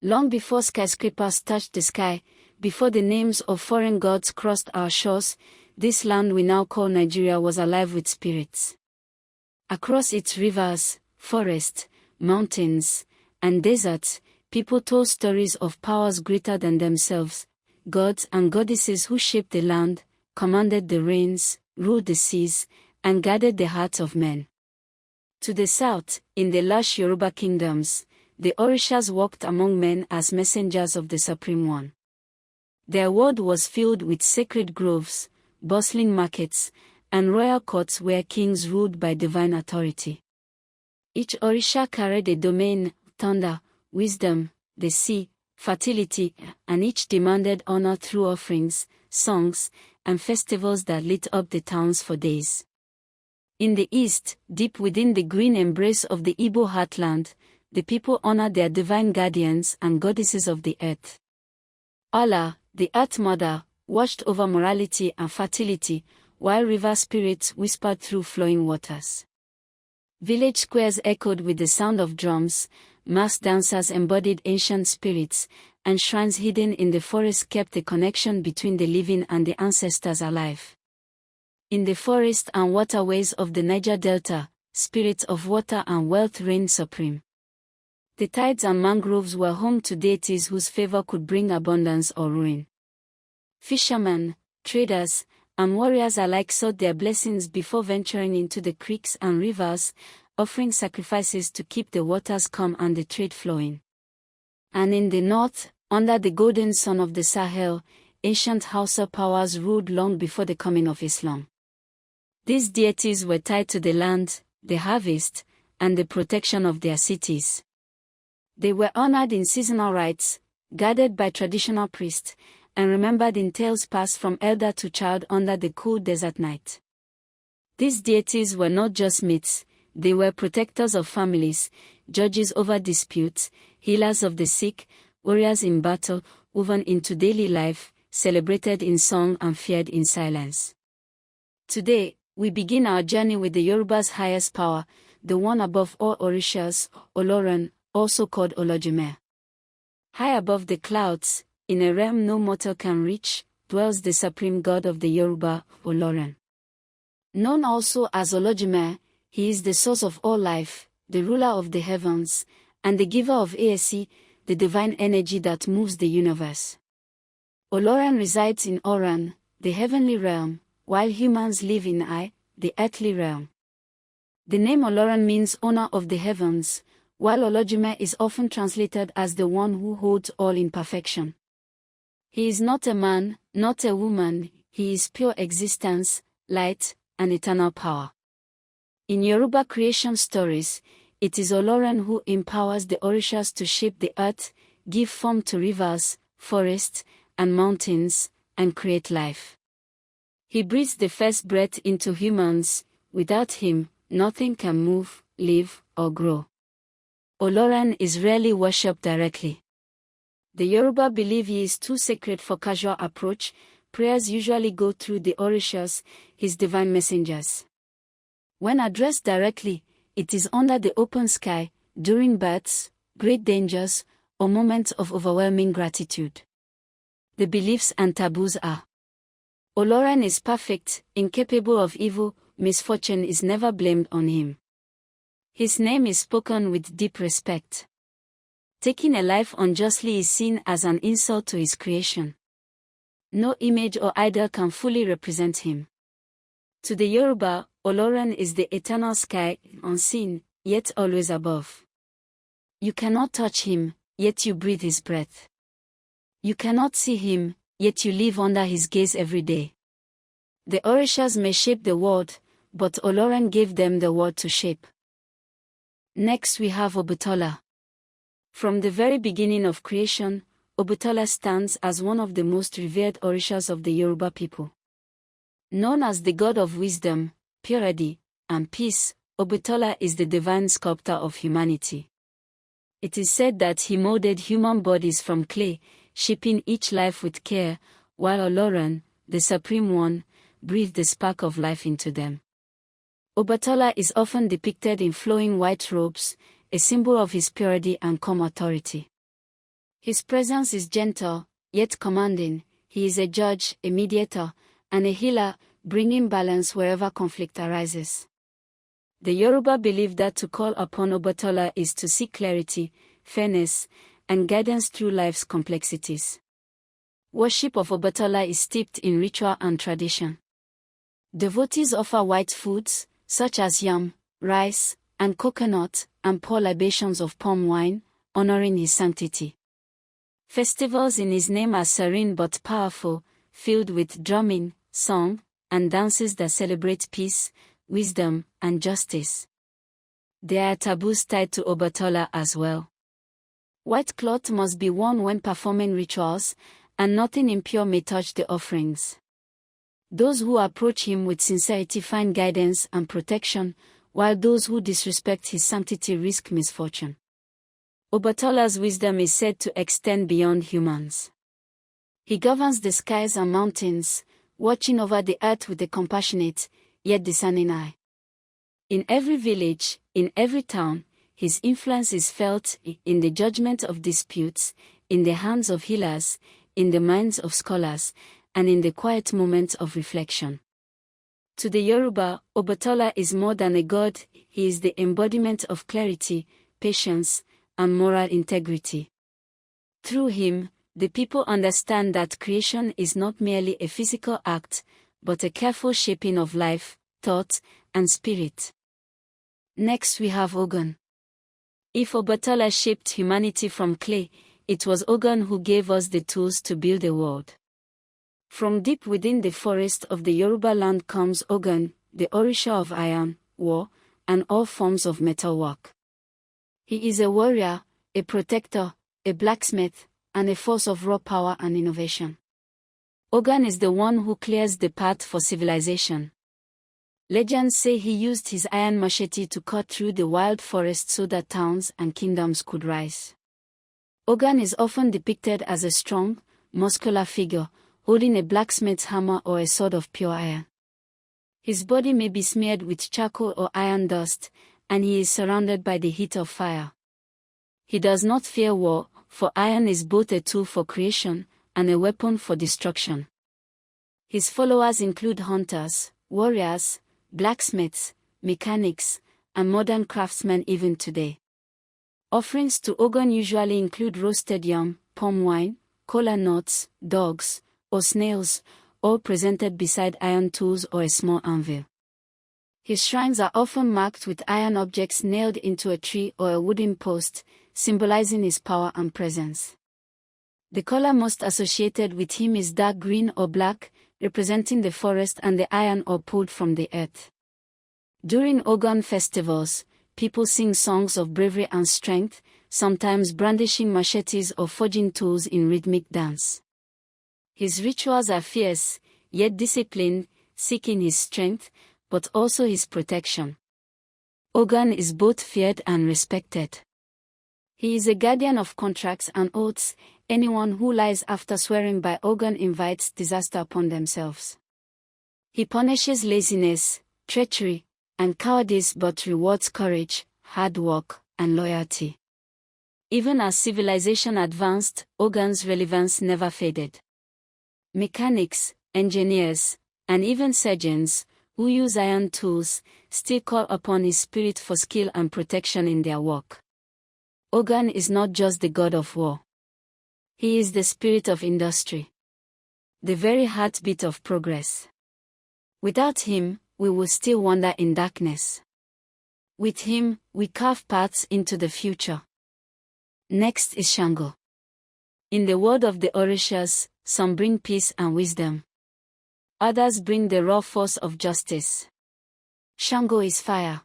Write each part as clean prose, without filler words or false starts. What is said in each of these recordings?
Long before skyscrapers touched the sky, before the names of foreign gods crossed our shores, this land we now call Nigeria was alive with spirits. Across its rivers, forests, mountains, and deserts, people told stories of powers greater than themselves, gods and goddesses who shaped the land, commanded the rains, ruled the seas, and guided the hearts of men. To the south, in the lush Yoruba kingdoms, the Orisas walked among men as messengers of the Supreme One. Their world was filled with sacred groves, bustling markets, and royal courts where kings ruled by divine authority. Each Orisha carried a domain: thunder, wisdom, the sea, fertility, and each demanded honor through offerings, songs, and festivals that lit up the towns for days. In the east, deep within the green embrace of the Igbo heartland, the people honored their divine guardians and goddesses of the earth. Allah, the Earth Mother, watched over morality and fertility, while river spirits whispered through flowing waters. Village squares echoed with the sound of drums, masked dancers embodied ancient spirits, and shrines hidden in the forest kept the connection between the living and the ancestors alive. In the forest and waterways of the Niger Delta, spirits of water and wealth reigned supreme. The tides and mangroves were home to deities whose favor could bring abundance or ruin. Fishermen, traders, and warriors alike sought their blessings before venturing into the creeks and rivers, offering sacrifices to keep the waters calm and the trade flowing. And in the north, under the golden sun of the Sahel, ancient Hausa powers ruled long before the coming of Islam. These deities were tied to the land, the harvest, and the protection of their cities. They were honored in seasonal rites, guarded by traditional priests, and remembered in tales passed from elder to child under the cool desert night. These deities were not just myths, they were protectors of families, judges over disputes, healers of the sick, warriors in battle, woven into daily life, celebrated in song and feared in silence. Today, we begin our journey with the Yoruba's highest power, the one above all Orishas, Olorun, also called Olojime. High above the clouds, in a realm no mortal can reach, dwells the supreme god of the Yoruba, Olorun. Known also as Olojime, he is the source of all life, the ruler of the heavens, and the giver of Aesi, the divine energy that moves the universe. Olorun resides in Oran, the heavenly realm, while humans live in I, the earthly realm. The name Olorun means owner of the heavens, while Olojime is often translated as the one who holds all in perfection. He is not a man, not a woman, he is pure existence, light, and eternal power. In Yoruba creation stories, it is Olorun who empowers the Orishas to shape the earth, give form to rivers, forests, and mountains, and create life. He breathes the first breath into humans. Without him, nothing can move, live, or grow. Olorun is rarely worshipped directly. The Yoruba believe he is too sacred for casual approach. Prayers usually go through the Orishas, his divine messengers. When addressed directly, it is under the open sky, during births, great dangers, or moments of overwhelming gratitude. The beliefs and taboos are: Olorun is perfect, incapable of evil, misfortune is never blamed on him. His name is spoken with deep respect. Taking a life unjustly is seen as an insult to his creation. No image or idol can fully represent him. To the Yoruba, Olorun is the eternal sky, unseen, yet always above. You cannot touch him, yet you breathe his breath. You cannot see him, yet you live under his gaze every day. The Orishas may shape the world, but Olorun gave them the world to shape. Next we have Obutola. From the very beginning of creation, Obutola stands as one of the most revered Orishas of the Yoruba people. Known as the god of wisdom, purity, and peace, Obutola is the divine sculptor of humanity. It is said that he molded human bodies from clay, shaping each life with care, while Olorun, the Supreme One, breathed the spark of life into them. Obutola is often depicted in flowing white robes, a symbol of his purity and calm authority. His presence is gentle, yet commanding. He is a judge, a mediator, and a healer, bringing balance wherever conflict arises. The Yoruba believe that to call upon Obatala is to seek clarity, fairness, and guidance through life's complexities. Worship of Obatala is steeped in ritual and tradition. Devotees offer white foods, such as yam, rice, and coconut, and pour libations of palm wine, honoring his sanctity. Festivals in his name are serene but powerful, filled with drumming, song, and dances that celebrate peace, wisdom, and justice. There are taboos tied to Obatala as well. White cloth must be worn when performing rituals, and nothing impure may touch the offerings. Those who approach him with sincerity find guidance and protection, while those who disrespect his sanctity risk misfortune. Obatala's wisdom is said to extend beyond humans. He governs the skies and mountains, watching over the earth with a compassionate, yet discerning eye. In every village, in every town, his influence is felt in the judgment of disputes, in the hands of healers, in the minds of scholars, and in the quiet moments of reflection. To the Yoruba, Obatala is more than a god, he is the embodiment of clarity, patience, and moral integrity. Through him, the people understand that creation is not merely a physical act, but a careful shaping of life, thought, and spirit. Next we have Ogun. If Obatala shaped humanity from clay, it was Ogun who gave us the tools to build a world. From deep within the forest of the Yorubaland comes Ogun, the Orisha of iron, war, and all forms of metalwork. He is a warrior, a protector, a blacksmith, and a force of raw power and innovation. Ogun is the one who clears the path for civilization. Legends say he used his iron machete to cut through the wild forest so that towns and kingdoms could rise. Ogun is often depicted as a strong, muscular figure, holding a blacksmith's hammer or a sword of pure iron. His body may be smeared with charcoal or iron dust, and he is surrounded by the heat of fire. He does not fear war, for iron is both a tool for creation and a weapon for destruction. His followers include hunters, warriors, blacksmiths, mechanics, and modern craftsmen even today. Offerings to Ogun usually include roasted yam, palm wine, kola nuts, dogs, or snails, all presented beside iron tools or a small anvil. His shrines are often marked with iron objects nailed into a tree or a wooden post, symbolizing his power and presence. The color most associated with him is dark green or black, representing the forest and the iron ore pulled from the earth. During Ogun festivals, people sing songs of bravery and strength, sometimes brandishing machetes or forging tools in rhythmic dance. His rituals are fierce, yet disciplined, seeking his strength, but also his protection. Ogun is both feared and respected. He is a guardian of contracts and oaths. Anyone who lies after swearing by Ogun invites disaster upon themselves. He punishes laziness, treachery, and cowardice but rewards courage, hard work, and loyalty. Even as civilization advanced, Ogun's relevance never faded. Mechanics, engineers, and even surgeons, who use iron tools, still call upon his spirit for skill and protection in their work. Ogun is not just the god of war. He is the spirit of industry, the very heartbeat of progress. Without him, we will still wander in darkness. With him, we carve paths into the future. Next is Sango. In the world of the Orisas, some bring peace and wisdom. Others bring the raw force of justice. Sango is fire.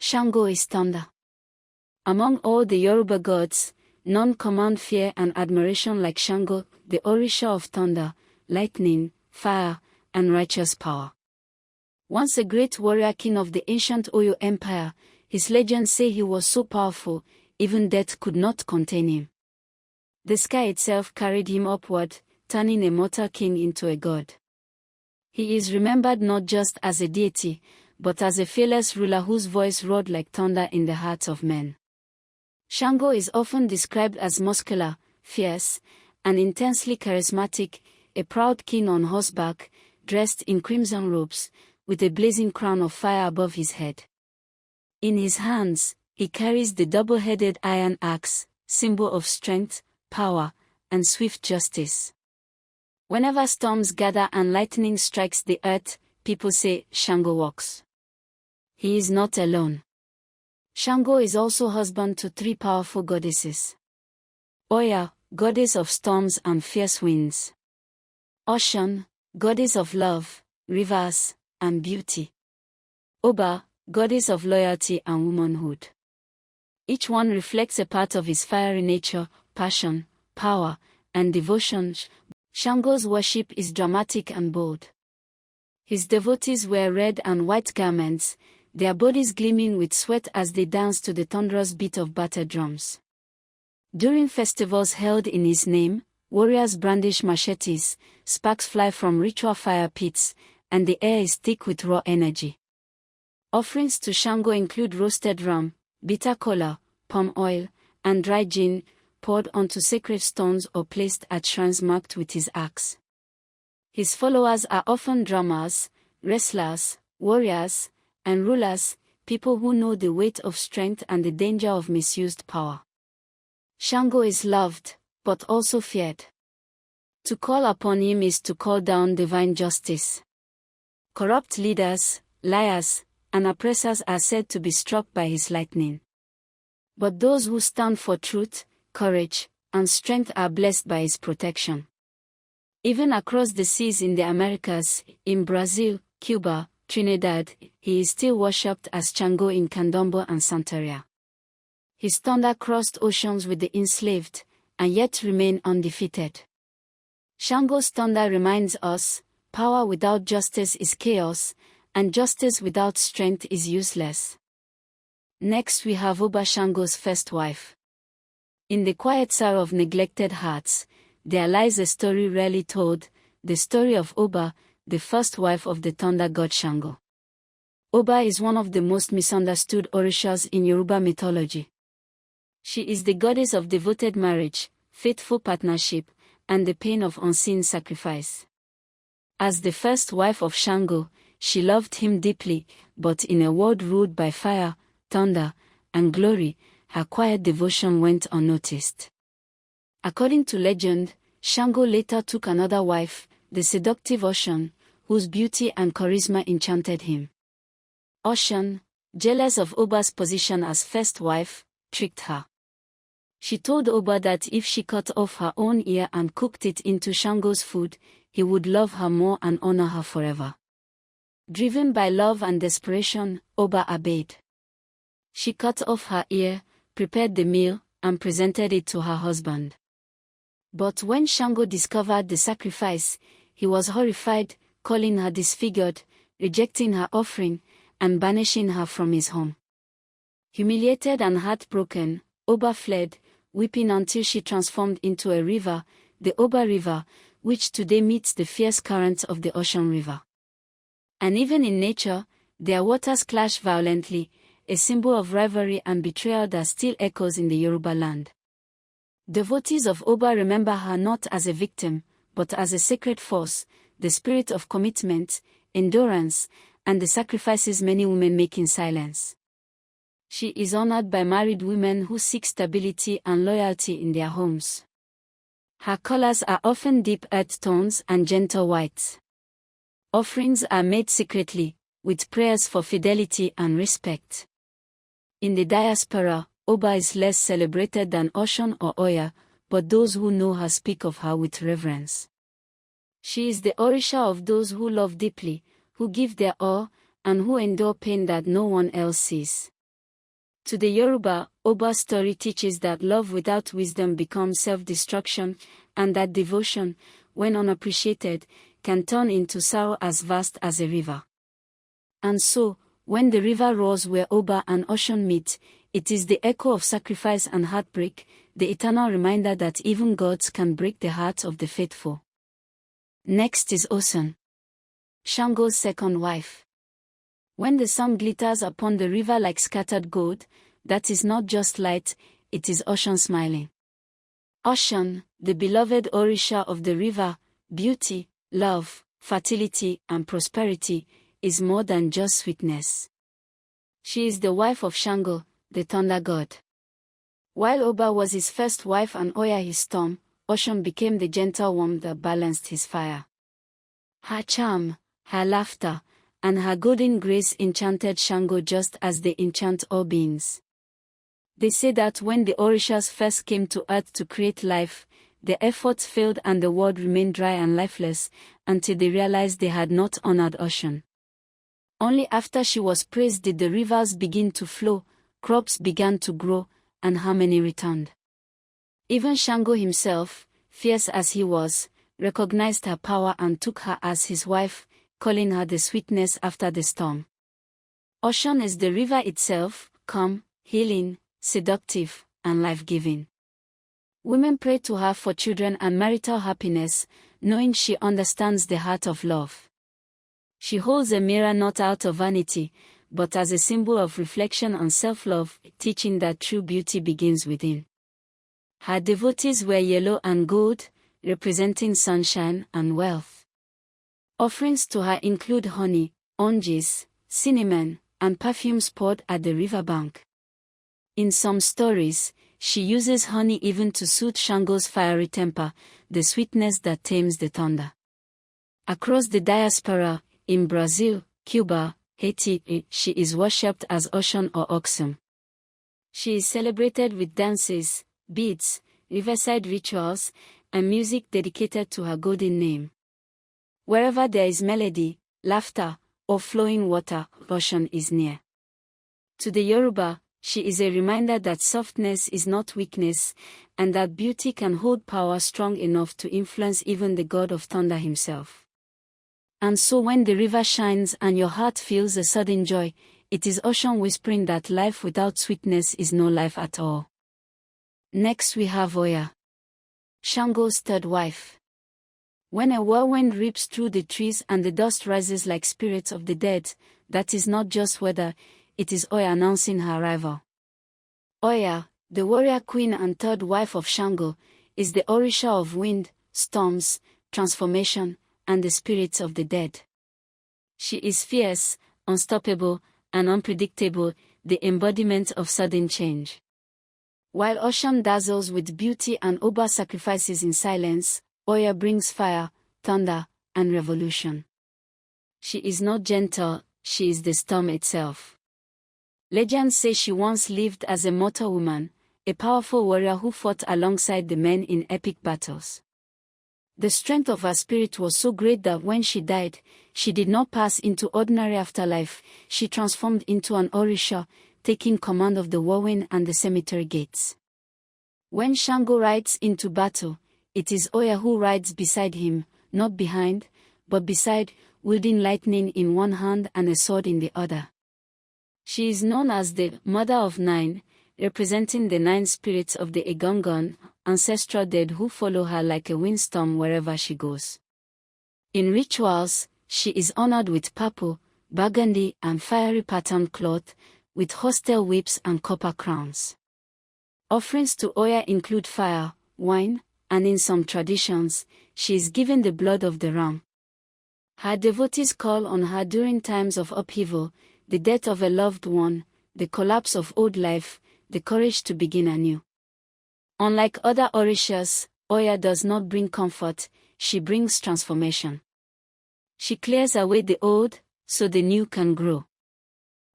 Sango is thunder. Among all the Yoruba gods, none command fear and admiration like Sango, the Orisha of thunder, lightning, fire, and righteous power. Once a great warrior king of the ancient Oyo Empire, his legends say he was so powerful, even death could not contain him. The sky itself carried him upward, turning a mortal king into a god. He is remembered not just as a deity, but as a fearless ruler whose voice roared like thunder in the hearts of men. Sango is often described as muscular, fierce, and intensely charismatic, a proud king on horseback, dressed in crimson robes, with a blazing crown of fire above his head. In his hands, he carries the double-headed iron axe, symbol of strength, power, and swift justice. Whenever storms gather and lightning strikes the earth, people say, "Sango walks." He is not alone. Sango is also husband to three powerful goddesses. Oya, goddess of storms and fierce winds. Osun, goddess of love, rivers, and beauty. Oba, goddess of loyalty and womanhood. Each one reflects a part of his fiery nature, passion, power, and devotion. Sango's worship is dramatic and bold. His devotees wear red and white garments, their bodies gleaming with sweat as they dance to the thunderous beat of battered drums. During festivals held in his name, warriors brandish machetes, sparks fly from ritual fire pits, and the air is thick with raw energy. Offerings to Sango include roasted ram, bitter kola, palm oil, and dry gin, poured onto sacred stones or placed at shrines marked with his axe. His followers are often drummers, wrestlers, warriors, and rulers, people who know the weight of strength and the danger of misused power. Sango is loved, but also feared. To call upon him is to call down divine justice. Corrupt leaders, liars, and oppressors are said to be struck by his lightning. But those who stand for truth, courage, and strength are blessed by his protection. Even across the seas in the Americas, in Brazil, Cuba, Trinidad, he is still worshipped as Sango in Candomblé and Santeria. His thunder crossed oceans with the enslaved, and yet remain undefeated. Sango's thunder reminds us, power without justice is chaos, and justice without strength is useless. Next we have Oba, Sango's first wife. In the quiet sorrow of neglected hearts, there lies a story rarely told, the story of Oba, the first wife of the thunder god Sango. Oba is one of the most misunderstood Orisas in Yoruba mythology. She is the goddess of devoted marriage, faithful partnership, and the pain of unseen sacrifice. As the first wife of Sango, she loved him deeply, but in a world ruled by fire, thunder, and glory, her quiet devotion went unnoticed. According to legend, Sango later took another wife, the seductive Osun, whose beauty and charisma enchanted him. Osun, jealous of Oba's position as first wife, tricked her. She told Oba that if she cut off her own ear and cooked it into Sango's food, he would love her more and honor her forever. Driven by love and desperation, Oba obeyed. She cut off her ear, prepared the meal, and presented it to her husband. But when Sango discovered the sacrifice, he was horrified, calling her disfigured, rejecting her offering, and banishing her from his home. Humiliated and heartbroken, Oba fled, weeping until she transformed into a river, the Oba River, which today meets the fierce currents of the Osun River. And even in nature, their waters clash violently, a symbol of rivalry and betrayal that still echoes in the Yorubaland. Devotees of Oba remember her not as a victim, but as a sacred force, the spirit of commitment, endurance, and the sacrifices many women make in silence. She is honored by married women who seek stability and loyalty in their homes. Her colors are often deep earth tones and gentle whites. Offerings are made secretly, with prayers for fidelity and respect. In the diaspora, Oba is less celebrated than Osun or Oya, but those who know her speak of her with reverence. She is the Orisha of those who love deeply, who give their all, and who endure pain that no one else sees. To the Yoruba, Oba's story teaches that love without wisdom becomes self-destruction, and that devotion, when unappreciated, can turn into sorrow as vast as a river. And so, when the river roars where Oba and Osun meet, it is the echo of sacrifice and heartbreak, the eternal reminder that even gods can break the hearts of the faithful. Next is Osun, Sango's second wife. When the sun glitters upon the river like scattered gold, that is not just light, it is Osun smiling. Osun, the beloved Orisha of the river, beauty, love, fertility, and prosperity, is more than just sweetness. She is the wife of Sango, the thunder god. While Oba was his first wife and Oya his storm, Osun became the gentle warmth that balanced his fire. Her charm, her laughter, and her golden grace enchanted Sango just as they enchant all beings. They say that when the Orishas first came to earth to create life, their efforts failed and the world remained dry and lifeless, until they realized they had not honored Osun. Only after she was praised did the rivers begin to flow, crops began to grow, and harmony returned. Even Sango himself, fierce as he was, recognized her power and took her as his wife, calling her the sweetness after the storm. Osun is the river itself, calm, healing, seductive, and life-giving. Women pray to her for children and marital happiness, knowing she understands the heart of love. She holds a mirror not out of vanity, but as a symbol of reflection on self-love, teaching that true beauty begins within. Her devotees wear yellow and gold, representing sunshine and wealth. Offerings to her include honey, oranges, cinnamon, and perfumes poured at the riverbank. In some stories, she uses honey even to soothe Sango's fiery temper, the sweetness that tames the thunder. Across the diaspora, in Brazil, Cuba, Haiti, she is worshipped as Osun or Osun. She is celebrated with dances, beads, riverside rituals, and music dedicated to her golden name. Wherever there is melody, laughter, or flowing water, Osun is near. To the Yoruba, she is a reminder that softness is not weakness, and that beauty can hold power strong enough to influence even the god of thunder himself. And so when the river shines and your heart feels a sudden joy, it is Osun whispering that life without sweetness is no life at all. Next we have Oya, Sango's third wife. When a whirlwind rips through the trees and the dust rises like spirits of the dead, that is not just weather, it is Oya announcing her arrival. Oya, the warrior queen and third wife of Sango, is the Orisha of wind, storms, transformation, and the spirits of the dead. She is fierce, unstoppable, and unpredictable, the embodiment of sudden change. While Osun dazzles with beauty and Oba sacrifices in silence, Oya brings fire, thunder, and revolution. She is not gentle, she is the storm itself. Legends say she once lived as a mortal woman, a powerful warrior who fought alongside the men in epic battles. The strength of her spirit was so great that when she died, she did not pass into ordinary afterlife, she transformed into an Orisha, taking command of the whirlwind and the cemetery gates. When Sango rides into battle, it is Oya who rides beside him, not behind, but beside, wielding lightning in one hand and a sword in the other. She is known as the Mother of Nine, representing the 9 spirits of the Egungun, ancestral dead who follow her like a windstorm wherever she goes. In rituals, she is honored with purple, burgundy, and fiery patterned cloth, with hostel whips and copper crowns. Offerings to Oya include fire, wine, and in some traditions, she is given the blood of the ram. Her devotees call on her during times of upheaval, the death of a loved one, the collapse of old life, the courage to begin anew. Unlike other Orishas, Oya does not bring comfort, she brings transformation. She clears away the old, so the new can grow.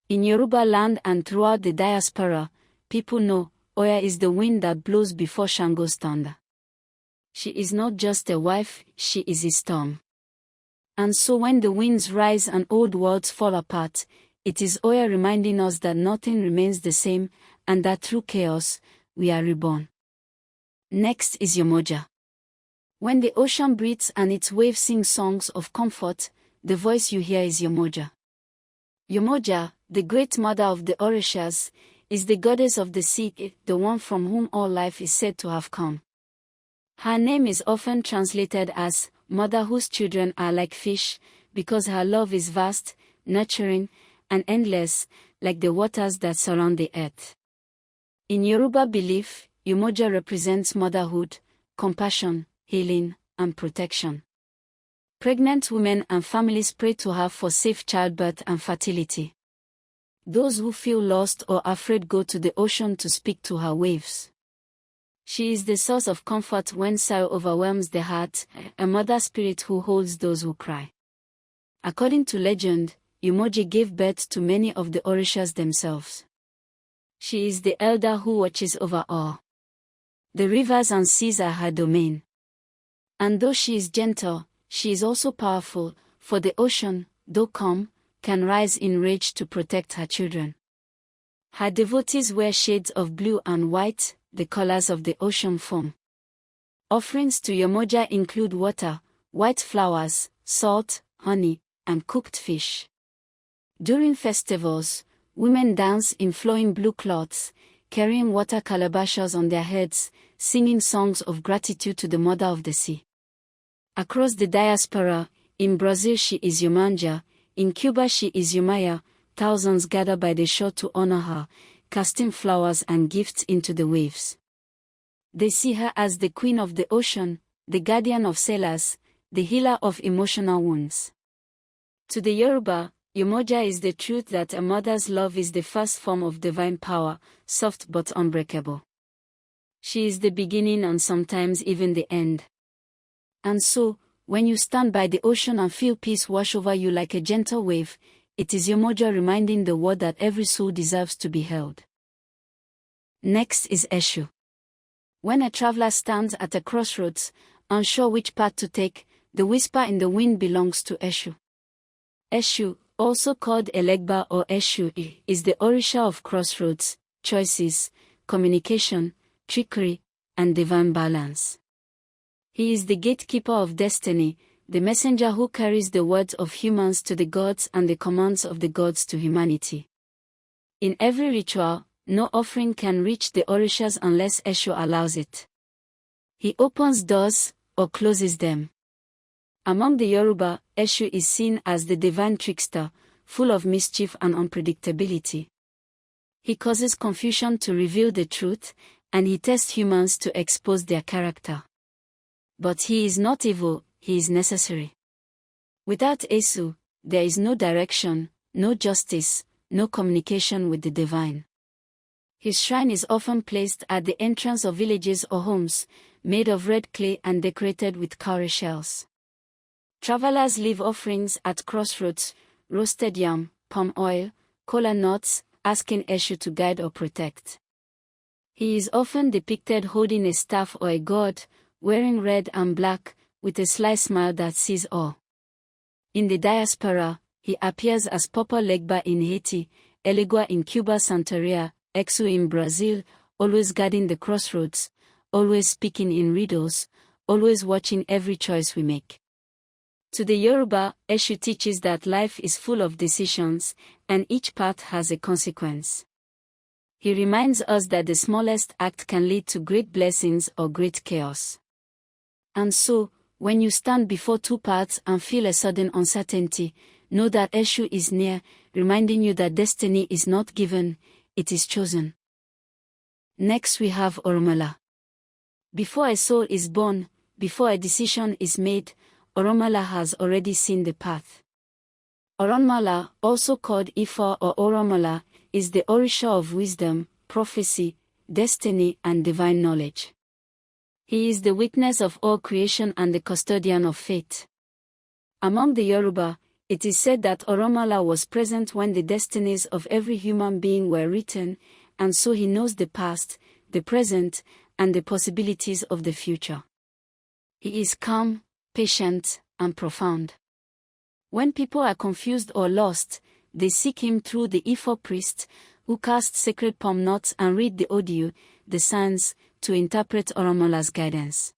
In Yorubaland and throughout the diaspora, people know Oya is the wind that blows before Sango's thunder. She is not just a wife, she is a storm. And so when the winds rise and old worlds fall apart, it is Oya reminding us that nothing remains the same, and that through chaos, we are reborn. Next is Yomoja. When the ocean breathes and its waves sing songs of comfort, the voice you hear is Yomoja. Yomoja, the great mother of the Orishas, is the goddess of the sea, the one from whom all life is said to have come. Her name is often translated as mother whose children are like fish, because her love is vast, nurturing, and endless, like the waters that surround the earth. In Yoruba belief, Yomoja represents motherhood, compassion, healing, and protection. Pregnant women and families pray to her for safe childbirth and fertility. Those who feel lost or afraid go to the ocean to speak to her waves. She is the source of comfort when sorrow overwhelms the heart, a mother spirit who holds those who cry. According to legend, Umoji gave birth to many of the Orishas themselves. She is the elder who watches over all. The rivers and seas are her domain. And though she is gentle, she is also powerful, for the ocean, though calm, can rise in rage to protect her children. Her devotees wear shades of blue and white, the colors of the ocean foam. Offerings to Umoja include water, white flowers, salt, honey, and cooked fish. During festivals, women dance in flowing blue cloths, carrying water calabashes on their heads, singing songs of gratitude to the Mother of the Sea. Across the diaspora, in Brazil she is Yomanja, in Cuba she is Yumaya, thousands gather by the shore to honor her, casting flowers and gifts into the waves. They see her as the queen of the ocean, the guardian of sailors, the healer of emotional wounds. To the Yoruba, Umoja is the truth that a mother's love is the first form of divine power, soft but unbreakable. She is the beginning and sometimes even the end. And so, when you stand by the ocean and feel peace wash over you like a gentle wave, it is Umoja reminding the world that every soul deserves to be held. Next is Eshu. When a traveler stands at a crossroads, unsure which path to take, the whisper in the wind belongs to Eshu. Eshu, also called Elegba or Eshu, is the Orisha of crossroads, choices, communication, trickery, and divine balance. He is the gatekeeper of destiny, the messenger who carries the words of humans to the gods and the commands of the gods to humanity. In every ritual, no offering can reach the Orishas unless Eshu allows it. He opens doors, or closes them. Among the Yoruba, Eshu is seen as the divine trickster, full of mischief and unpredictability. He causes confusion to reveal the truth, and he tests humans to expose their character. But he is not evil, he is necessary. Without Eshu, there is no direction, no justice, no communication with the divine. His shrine is often placed at the entrance of villages or homes, made of red clay and decorated with cowrie shells. Travelers leave offerings at crossroads, roasted yam, palm oil, kola nuts, asking Eshu to guide or protect. He is often depicted holding a staff or a gourd, wearing red and black, with a sly smile that sees all. In the diaspora, he appears as Papa Legba in Haiti, Elegua in Cuba, Santeria, Exu in Brazil, always guarding the crossroads, always speaking in riddles, always watching every choice we make. To the Yoruba, Eshu teaches that life is full of decisions, and each path has a consequence. He reminds us that the smallest act can lead to great blessings or great chaos. And so, when you stand before two paths and feel a sudden uncertainty, know that Eshu is near, reminding you that destiny is not given, it is chosen. Next we have Oromala. Before a soul is born, before a decision is made, Oromala has already seen the path. Oromala, also called Ifa or Oromala, is the Orisha of wisdom, prophecy, destiny, and divine knowledge. He is the witness of all creation and the custodian of fate. Among the Yoruba, it is said that Oromala was present when the destinies of every human being were written, and so he knows the past, the present, and the possibilities of the future. He is calm, patient, and profound. When people are confused or lost, they seek him through the Ifo priest, who cast sacred palm nuts and read the Odu, the signs, to interpret Oromala's guidance.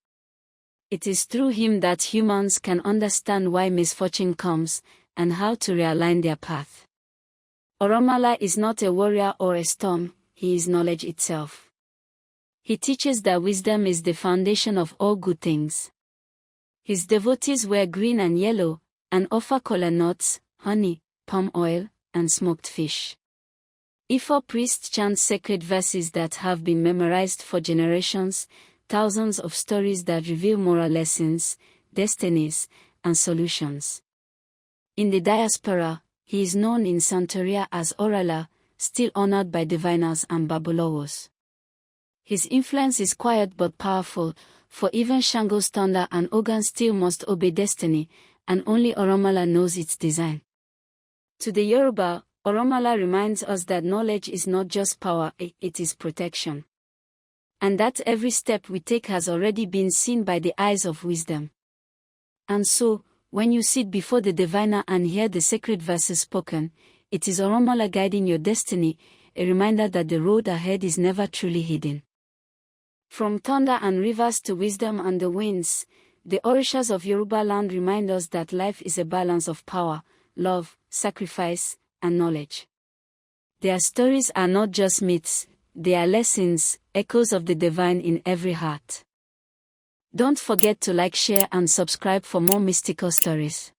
It is through him that humans can understand why misfortune comes, and how to realign their path. Oromala is not a warrior or a storm, he is knowledge itself. He teaches that wisdom is the foundation of all good things. His devotees wear green and yellow, and offer kola nuts, honey, palm oil, and smoked fish. Ifo priests chant sacred verses that have been memorized for generations, thousands of stories that reveal moral lessons, destinies, and solutions. In the diaspora, he is known in Santeria as Orala, still honored by diviners and Babalaos. His influence is quiet but powerful, for even Shango's thunder and Ogun still must obey destiny, and only Oromala knows its design. To the Yoruba, Oromala reminds us that knowledge is not just power, it is protection. And that every step we take has already been seen by the eyes of wisdom. And so, when you sit before the diviner and hear the sacred verses spoken, it is Oromala guiding your destiny, a reminder that the road ahead is never truly hidden. From thunder and rivers to wisdom and the winds, the Orisas of Yorubaland remind us that life is a balance of power, love, sacrifice, and knowledge. Their stories are not just myths, they are lessons, echoes of the divine in every heart. Don't forget to like, share, and subscribe for more mystical stories.